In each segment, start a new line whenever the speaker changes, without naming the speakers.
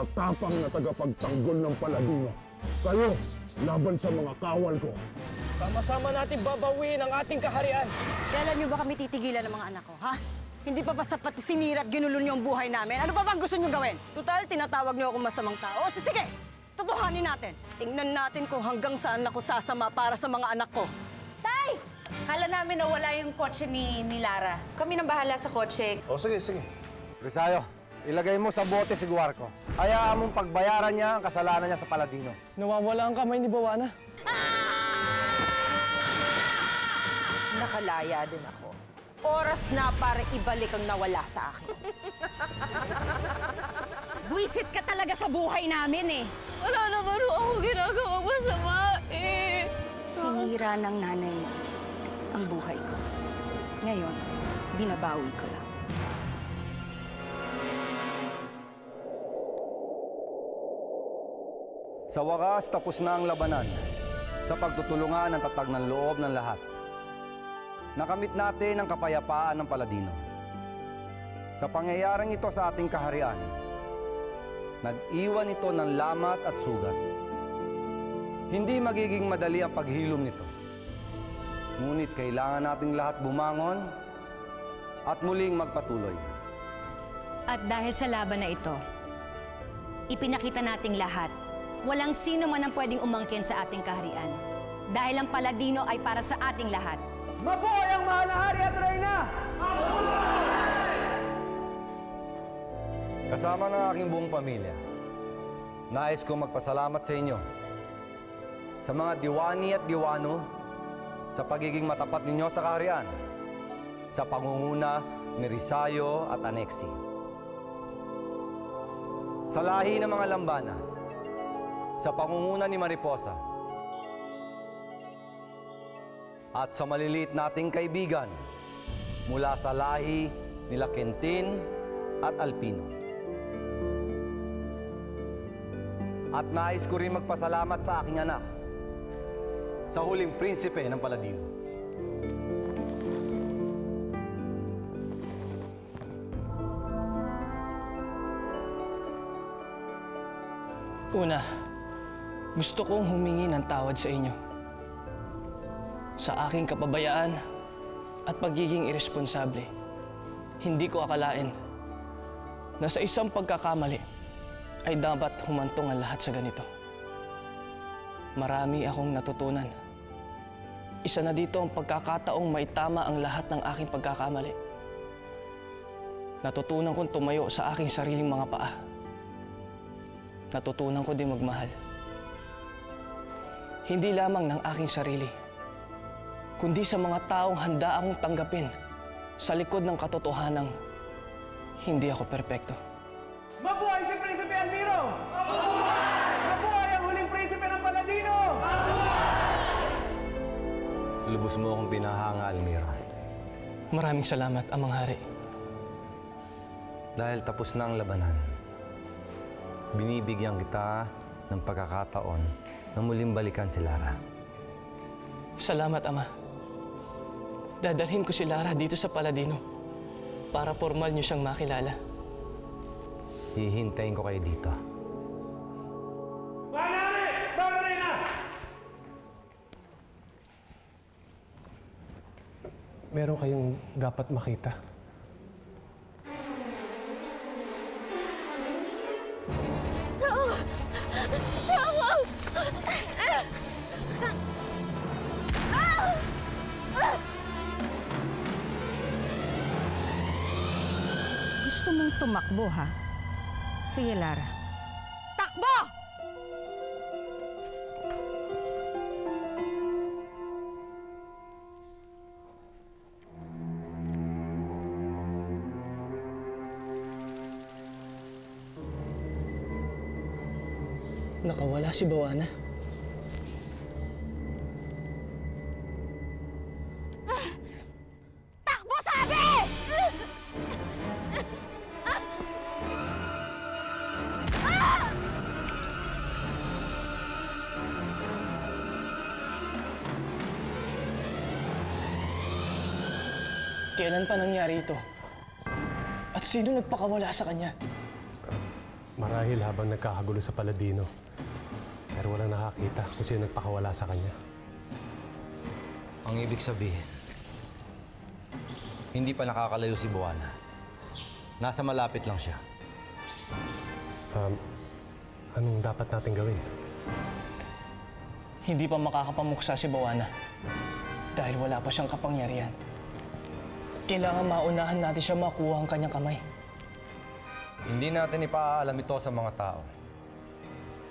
matatapang na tagapagtanggol ng Paladino. Kayo, laban sa mga kawal ko.
Sama-sama natin babawiin ang ating kaharian.
Kailan niyo ba kami titigilan ng mga anak ko, ha? Hindi pa ba sapat sinira at ginulo niyo ang buhay namin? Ano pa bang gusto niyo gawin? Total, tinatawag niyo akong masamang tao. O, sige, tutuhanin natin. Tingnan natin kung hanggang saan ako sasama para sa mga anak ko.
Tay! Kala namin nawala yung kotse ni Lara. Kami nang bahala sa kotse.
O, sige, sige.
Risayo, ilagay mo sa bote si Guarco. Hayaan mong pagbayaran niya ang kasalanan niya sa Paladino.
Nawawala ang kamay ni Bawana.
Nakalaya din ako. Oras na para ibalik ang nawala sa akin.
Buisit ka talaga sa buhay namin, eh.
Wala naman ako ginagawang masama, eh.
Sinira ng nanay mo ang buhay ko. Ngayon, binabawi ko lang.
Sa wakas, tapos na ang labanan sa pagtutulungan ng tatag ng loob ng lahat. Nakamit natin ang kapayapaan ng Paladino. Sa pangyayaring ito sa ating kaharian, nag-iwan ito ng lamat at sugat. Hindi magiging madali ang paghilom nito. Ngunit kailangan nating lahat bumangon at muling magpatuloy.
At dahil sa laban na ito, ipinakita nating lahat, walang sino man ang pwedeng umangkin sa ating kaharian. Dahil ang Paladino ay para sa ating lahat.
Mabuhay ang mahal na hari at reyna! Kasama ng aking buong pamilya, nais kong magpasalamat sa inyo sa mga diwani at diwano sa pagiging matapat ninyo sa kaharian, sa pangunguna ni Risayo at Anexi. Sa lahi ng mga lambana, sa pangunguna ni Mariposa, at sa maliliit nating kaibigan mula sa lahi nila Quintin at Alpino. At nais ko rin magpasalamat sa aking anak, sa huling prinsipe ng Paladino.
Una, gusto kong humingi ng tawad sa inyo sa aking kapabayaan at pagiging iresponsable. Hindi ko akalain na sa isang pagkakamali ay dapat humantong ang lahat sa ganito. Marami akong natutunan. Isa na dito ang pagkakataong maitama ang lahat ng aking pagkakamali. Natutunan kong tumayo sa aking sariling mga paa. Natutunan ko din magmahal. Hindi lamang ng aking sarili, kundi sa mga taong handa akong tanggapin sa likod ng katotohanang hindi ako perpekto.
Mabuhay si Prinsipe Almiro! Mabuhay! Mabuhay ang huling prinsipe ng Paladino! Mabuhay!
Lubos mo akong pinahanga, Almiro.
Maraming salamat, Amang Hari.
Dahil tapos na ang labanan, binibigyan kita ng pagkakataon na muling balikan si Lara.
Salamat, Ama. Dadalhin ko si Lara dito sa Paladino para formal niyo siyang makilala.
Hihintayin ko kayo dito.
Manari! Babarina!
Meron kayong dapat makita.
Gusto mong tumakbo, ha? Sige, Lara.
Takbo!
Nakawala si Bawana.
Takbo, sabi!
Kailan pa nangyari ito? At sino nagpakawala sa kanya?
Marahil habang nagkakagulo sa Paladino, pero walang nakakita kung sino nagpakawala sa kanya.
Ang ibig sabihin, hindi pa nakakalayo si Buwana. Nasa malapit lang siya.
Anong dapat natin gawin?
Hindi pa makakapamuksa si Buwana dahil wala pa siyang kapangyarihan. Kailangan maunahan natin siya makuha ang kanyang kamay.
Hindi natin ipaalam ito sa mga tao.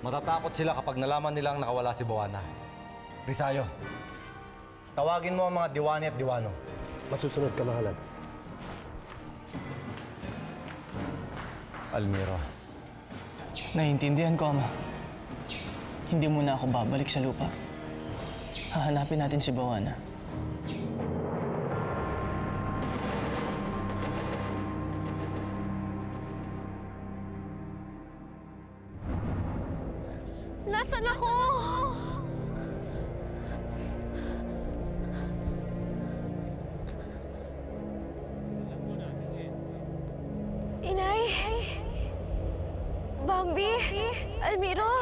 Matatakot sila kapag nalaman nilang nakawala si Buwana. Risayo, tawagin mo ang mga diwani at diwano.
Masusunod, kamahalan.
Almiro.
Naiintindihan ko, Ama. Hindi muna ako babalik sa lupa. Hahanapin natin si Buwana.
Nasaan ako? Inay? Bambi? Almiro?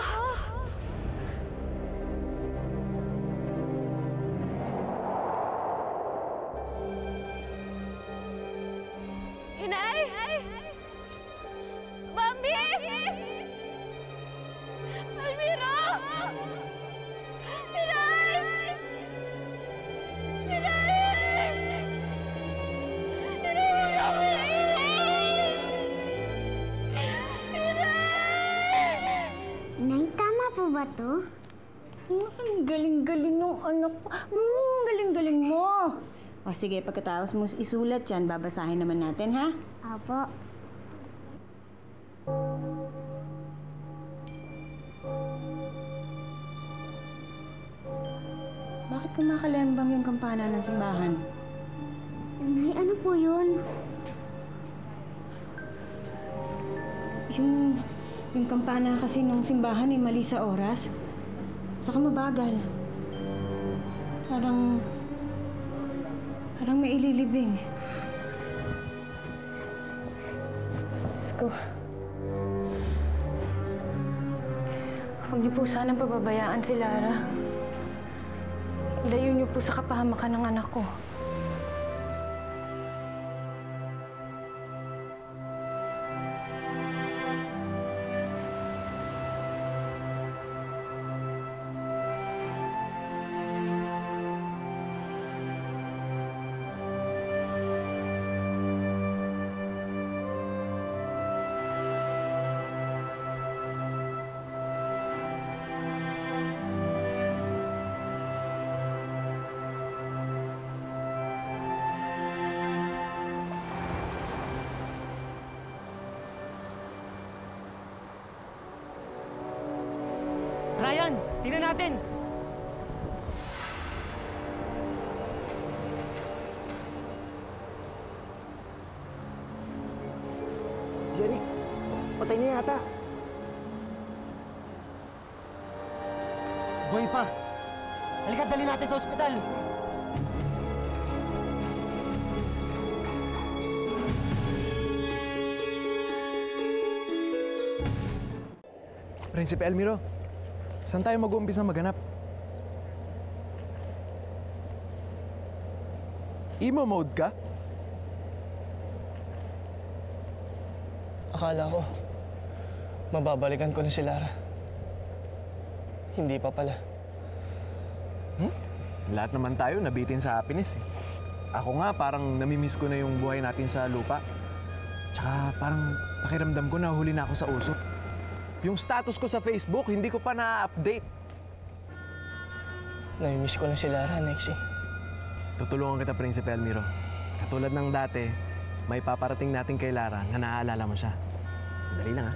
Inay? Bambi? Almiro! Inay! Inay! Inay, huwag ako
Nay, tama po ba to?
Ang galing-galing ng anak ko. Ang galing-galing mo. O sige, pagkatapos mo isulat yan, babasahin naman natin, ha?
Apo.
Bakit kumakalembang yung kampana ng simbahan?
Nay, ano po yun?
Yung kampana kasi ng simbahan ay mali sa oras. Saka mabagal. Parang may ililibing. Diyos ko. Huwag niyo po sanang pababayaan si Lara. Ilayo niyo po sa kapahamakan ng anak ko.
Ryan, tingnan natin!
Jerry, patay niya yata.
Buhay pa! Halika, dali natin sa ospital!
Prinsipe Almiro, saan tayo mag-uumpisa maghanap? Emo mode ka?
Akala ko, mababalikan ko na si Lara. Hindi pa pala.
Lahat naman tayo nabitin sa happiness eh. Ako nga, parang namimiss ko na yung buhay natin sa lupa. Tsaka parang pakiramdam ko na huli na ako sa uso. Yung status ko sa Facebook, hindi ko pa na-update.
Namimiss ko na si Lara, Nexie.
Tutulungan kita, Prinsipe Almiro. Katulad ng dati, may paparating natin kay Lara na naaalala mo siya. Sandali lang, ha?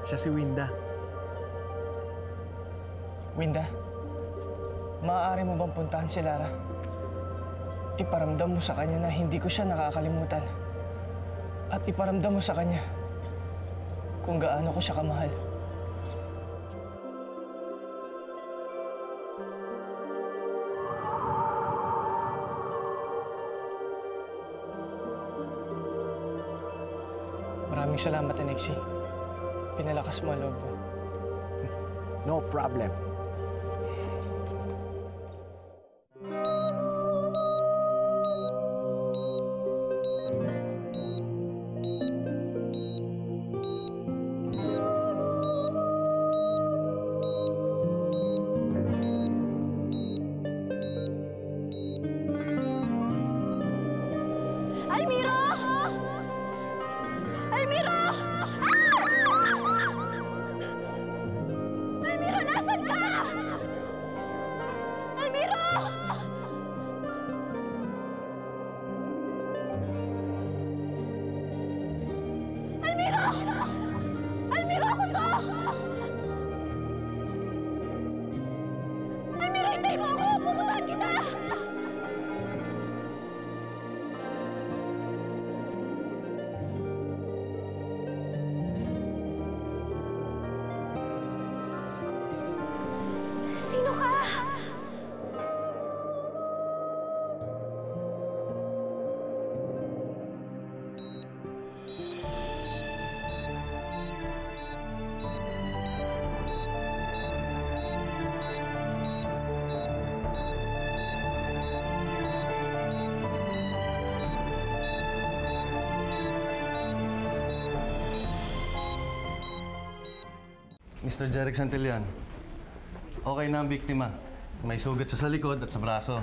Siya si Winda.
Winda, maaari mo bang puntahan si Lara? Iparamdam mo sa kanya na hindi ko siya nakakalimutan. At iparamdam mo sa kanya kung gaano ko siya kamahal. Maraming salamat, Alexi. Pinalakas mo ang loob mo.
No problem.
Almiro! Almiro! Almiro, nasan ka? Almiro! Almiro! Almiro, ako to! Almiro, hintayin mo ako! Pupuntahan kita! Sino ka?
Mr. Jeric Santillan, okay na ang biktima. May sugat siya sa likod at sa braso.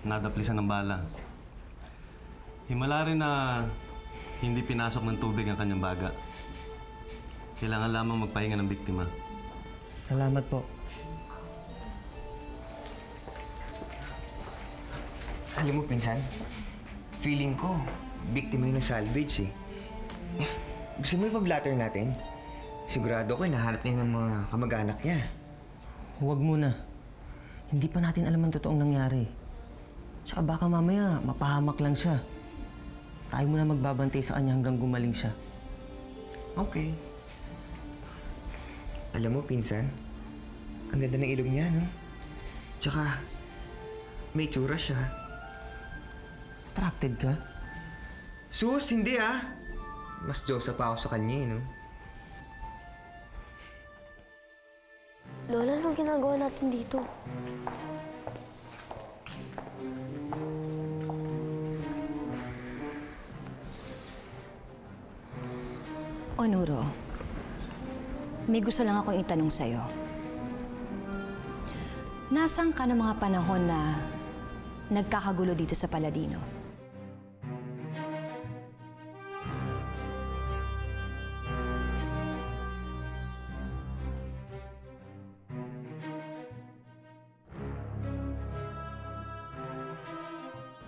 Nadaplisan ng bala. Himala rin na hindi pinasok ng tubig ang kanyang baga. Kailangan lamang magpahinga ng biktima.
Salamat po.
Alam mo, pinsan, feeling ko, biktima yun ng salvage eh. Gusto mo ipag-blatter natin? Sigurado ko, nahanap niya ng mga kamag-anak niya.
Huwag muna. Hindi pa natin alam ang totoong nangyari. Tsaka baka mamaya, mapahamak lang siya. Tayo muna magbabantay sa kanya hanggang gumaling siya.
Okay. Alam mo, pinsan, ang ganda ng ilong niya, no? Tsaka, may tsura siya.
Attracted ka?
Sus, hindi ah! Mas Diyosa pa ako sa kanya, no?
Lola, anong ginagawa natin dito?
Onuro, may gusto lang akong itanong sa'yo. Nasaan ka ng mga panahon na nagkakagulo dito sa Paladino?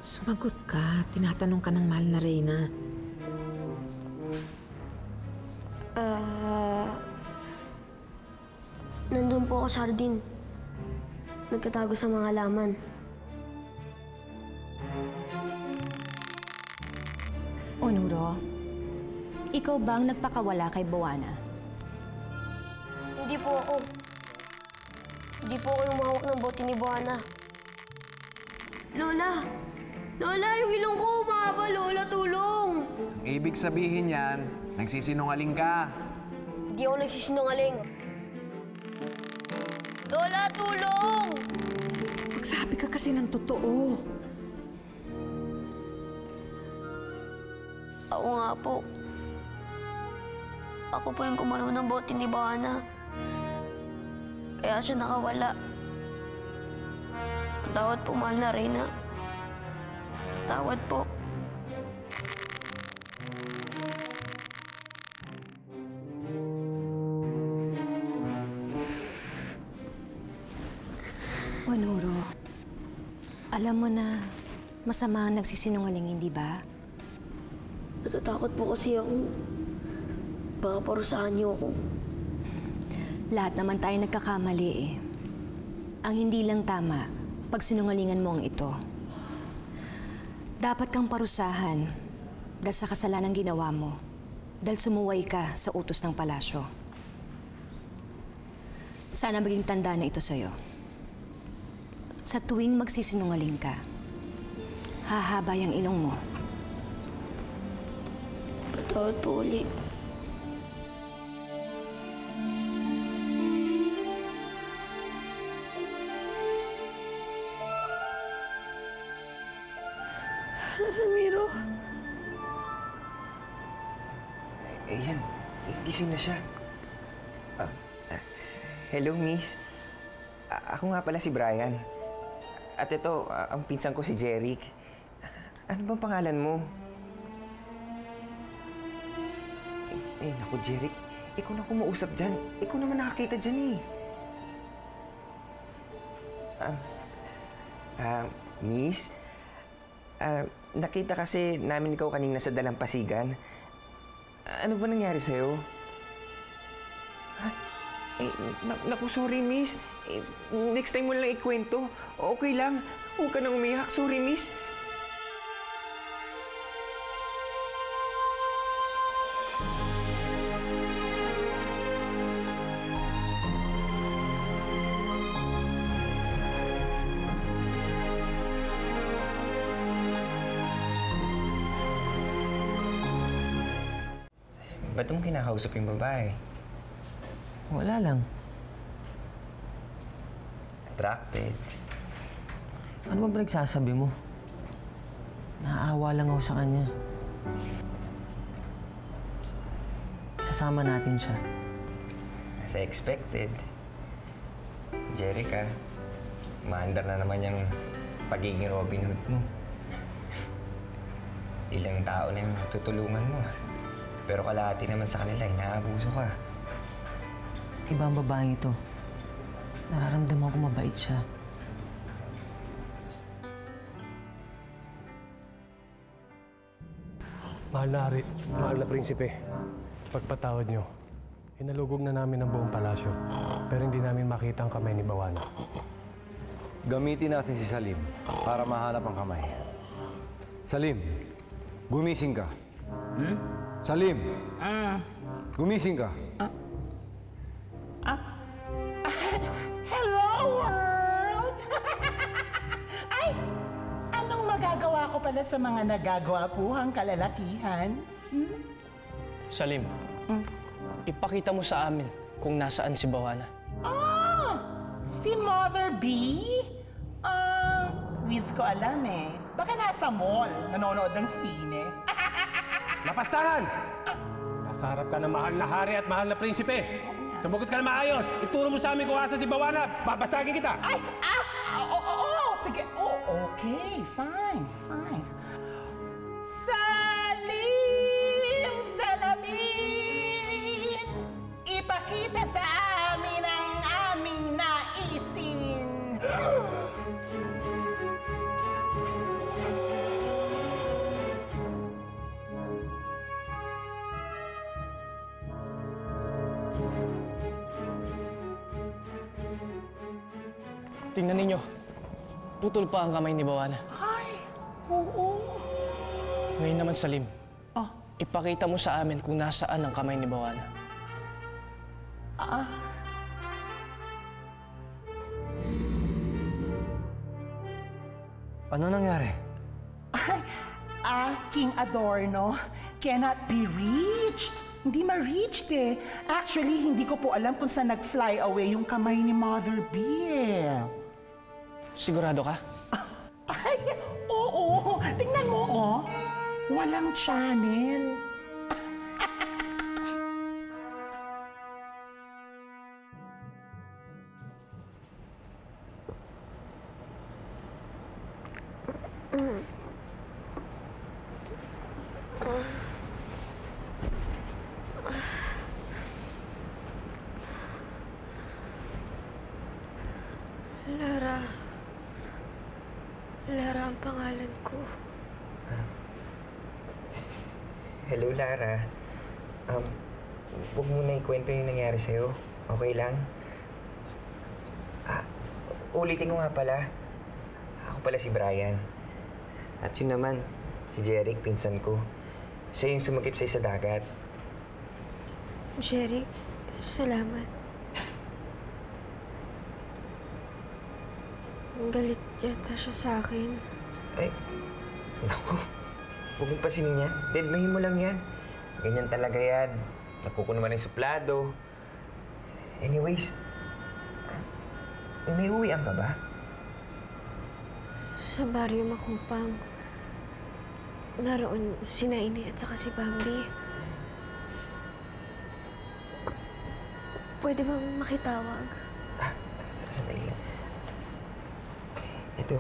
Sumagot ka. Tinatanong ka ng mahal na Reyna.
Nandun po ako sa hardin. Nagkatago sa mga halaman.
Onuro, ikaw ba ang nagpakawala kay Buwana?
Hindi po ako. Hindi po ako yung mahawak ng bote ni Buwana. Lola! Lola, yung ilong ko umaba! Lola, tulong!
Ibig sabihin yan, nagsisinungaling ka.
Hindi ako nagsisinungaling. Lola, tulong!
Magsabi ka kasi ng totoo.
Ako nga po. Ako po yung kumaro ng bote ni Buwana. Kaya siya nakawala. Patawad po, mahal na Reyna. Patawad po.
Onuro, alam mo na masama ang nagsisinungaling, hindi ba?
Natatakot po kasi ako. Baka parusahan niyo ako.
Lahat naman tayo nagkakamali eh. Ang hindi lang tama, pag sinungalingan mo ang ito. Dapat kang parusahan Dahil sa kasalanan ginawa mo. Dahil sumuway ka sa utos ng palasyo. Sana maging tanda na ito sa'yo. Sa tuwing magsisinungaling ka, hahaba yung ilong mo.
Patawad po ulit.
Ramiro. Ayan, gising na siya. Hello, miss. Ako nga pala si Brian. At ito, ang pinsan ko si Jeric. Ano bang pangalan mo? Naku, Jeric. Ikaw na kumausap dyan. Ikaw naman nakakita dyan Miss? Nakita kasi namin ikaw kanina sa dalampasigan. Ano ba nangyari sa'yo? Naku, sorry, miss. Next time mo lang ikwento. Okay lang. Huwag ka nang umiyak. Sorry, miss. Ba't mo kinakausap yung babae?
Wala lang.
Attracted.
Ano ba nagsasabi mo? Naaawa lang ako sa kanya. Sasama natin siya.
As I expected. Jerica, maandar na naman yung pagiging Robin Hood mo. Ilang tao na yung tutulungan mo. Pero kalahati naman sa kanila, inaabuso ka.
Iba ang babaeng ito. Nararamdaman ko mabait siya.
Mahal na prinsipe, pagpatawad niyo. Hinalugog na namin ang buong palasyo, pero hindi namin makita ang kamay ni Bawana.
Gamitin natin si Salim para mahanap ang kamay. Salim, gumising ka. Salim, gumising ka.
Hello, world! Ay, anong magagawa ko pala sa mga nagagwapuhang kalalakihan?
Salim, ipakita mo sa amin kung nasaan si Bawana.
Si Mother B? Wiz ko alam eh. Baka nasa mall, nanonood ng sine.
Lapastaran! Nasa harap ka ng mahal na hari at mahal na prinsipe. Sumagot ka na maayos. Ituro mo sa amin kung asa si Bawana. Babasagin kita.
Sige. Okay. Fine. Salim! Salamin! Ipakita sa amin ang aming naisin.
Tingnan ninyo. Putol pa ang kamay ni Bawana.
Ay, oo.
Ngayon naman, Salim. Ipakita mo sa amin kung nasaan ang kamay ni Bawana.
Ano nangyari?
King Adorno cannot be reached. Hindi ma-reached eh. Actually, hindi ko po alam kung saan nag-fly away yung kamay ni Mother B.
Sigurado ka?
Ay, oo. Tingnan mo, Walang channel.
Lara ang pangalan ko.
Hello, Lara. Huwag mo na ikwento yung nangyari sa'yo. Okay lang? Ulitin ko nga pala. Ako pala si Brian. At yun naman, si Jeric, pinsan ko. Siya yung sumagip sa'yo sa dagat.
Jeric, salamat. Galit yata siya sa akin.
Ay, naku. Huwag mong pasinin yan. Deadmahin mo lang yan. Ganyan talaga yan. Napuko naman yung suplado. Anyways, may uwian ka ba?
Sa baryo Makupang. Naroon si Naini at saka si Bambi. Pwede bang makitawag?
Sandali lang. Ito.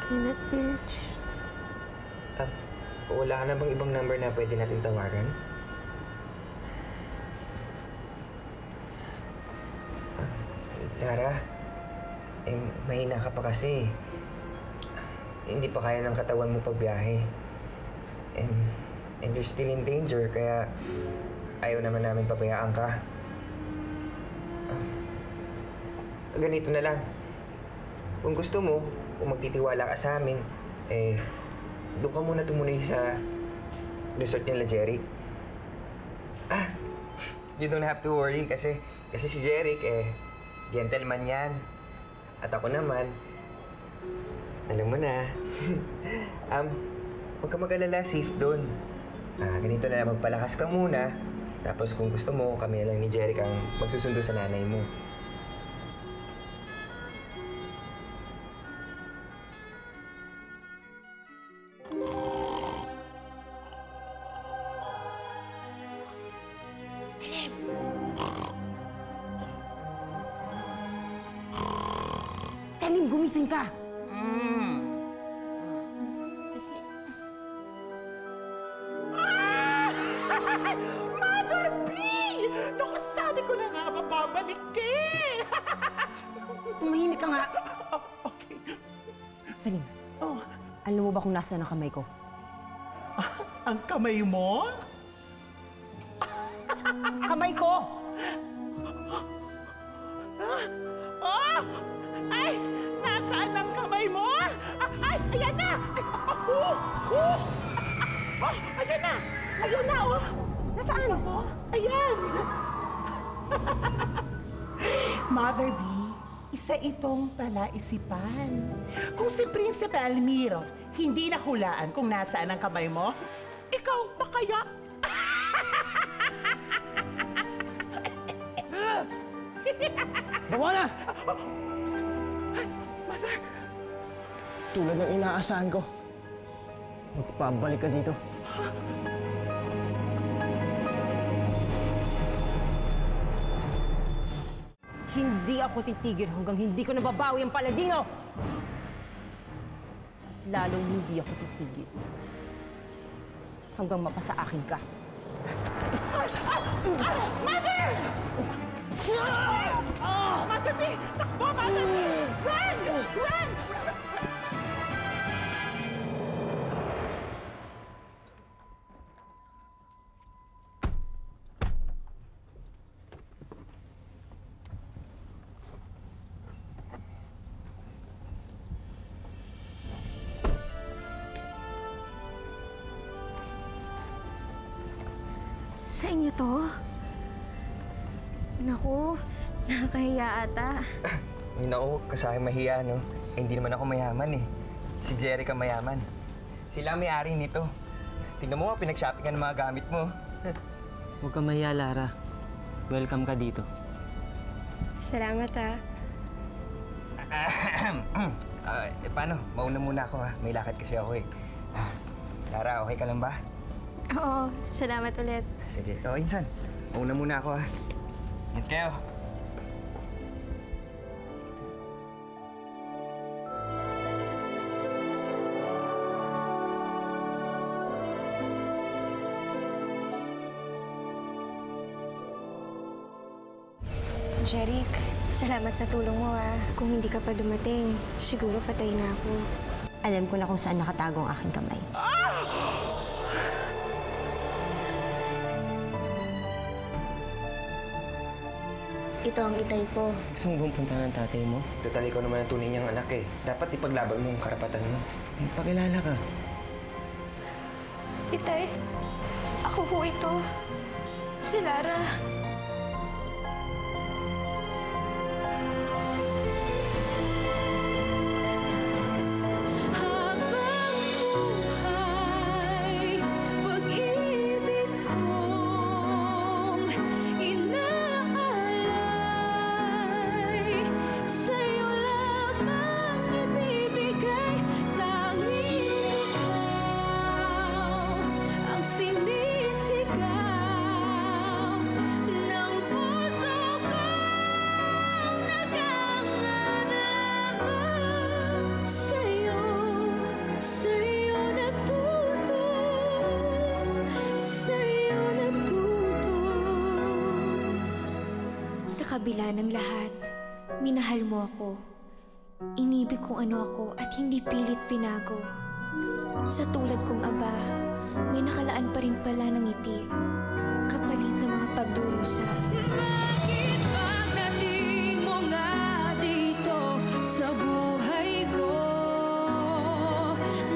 Cannot be reached.
Wala na bang ibang number na pwede natin tawagan? Lara, mahina ka pa kasi. Hindi pa kaya ng katawan mo pagbiyahe. And you're still in danger, kaya ayaw naman namin pabayaan ka. Ganito na lang. Kung gusto mo, kung magtitiwala ka sa amin, doon ka muna tumuloy sa resort nila Jeric. You don't have to worry kasi si Jeric, gentleman yan. At ako naman, alam mo na. Huwag ka mag-alala, safe doon. Ganito na lang, magpalakas ka muna. Tapos kung gusto mo, kami na lang ni Jeric ang magsusundo sa nanay mo.
Salim, gumising ka!
Mother B! Naku, sabi ko na nga, babalik ka eh!
Tumahimik ka nga. Salim, alam mo ba kung nasaan ang kamay ko?
Ang kamay mo?
Kamay ko!
Ay! Nasaan ang kamay mo? Ay! Ayan na! Ayan na! Ayan na, oh!
Nasaan?
Ayan! Mother B, isa itong palaisipan. Kung si Prinsipe Almiro hindi nahulaan kung nasaan ang kamay mo, ikaw pa kaya?
Bawa na!
Mother!
Tulad ng inaasahan ko, magpabalik ka dito.
Hindi ako titigil hanggang hindi ko nababawi ang Paladino! Lalong hindi ako titigil hanggang mapasa akin ka.
Mother! Mother B! Takbo, Mother B! Run! Run!
Sa inyo to? Naku, nakakahiya ata.
Ay, naku, kasahing mahiya, no? Hindi naman ako mayaman, eh. Si Jeric ang mayaman. Sila ang may-ari nito. Tingnan mo, pinag-shoppingan ng mga gamit mo.
Huwag ka mahiya, Lara. Welcome ka dito.
Salamat, ha.
Paano? Mauna muna ako, ha? May lakad kasi ako, eh. Lara, okay ka lang ba?
Oo, salamat ulit.
Sige. Insan, mauna muna ako, ha? Ingat kayo.
Jeric, salamat sa tulong mo Kung hindi ka pa dumating, siguro patay na ako.
Alam ko na kung saan nakatago ang aking kamay.
Ito ang itay ko.
Gusto mo bang punta ng tatay mo?
Total, ikaw naman ang tunay niyang anak eh. Dapat ipaglaban mo ang karapatan mo.
Pakilala ka.
Itay, ako ho ito. Si Lara. Sa kabila ng lahat, minahal mo ako. Inibig kung ano ako at hindi pilit pinago. Sa tulad kong aba, may nakalaan pa rin pala ng ngiti, kapalit ng mga pagdurusa. Bakit pagdating mo nga dito sa buhay ko,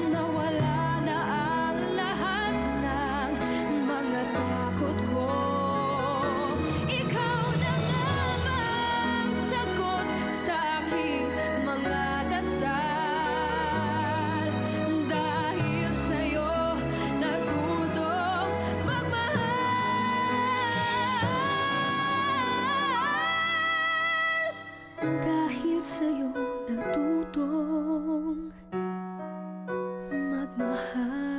nawala na ang lahat ng mga takot ko. Ikaw na nga bang sagot sa aking mga dasal? Dahil sa'yo natutong dahil sa'yo natutong magmahal.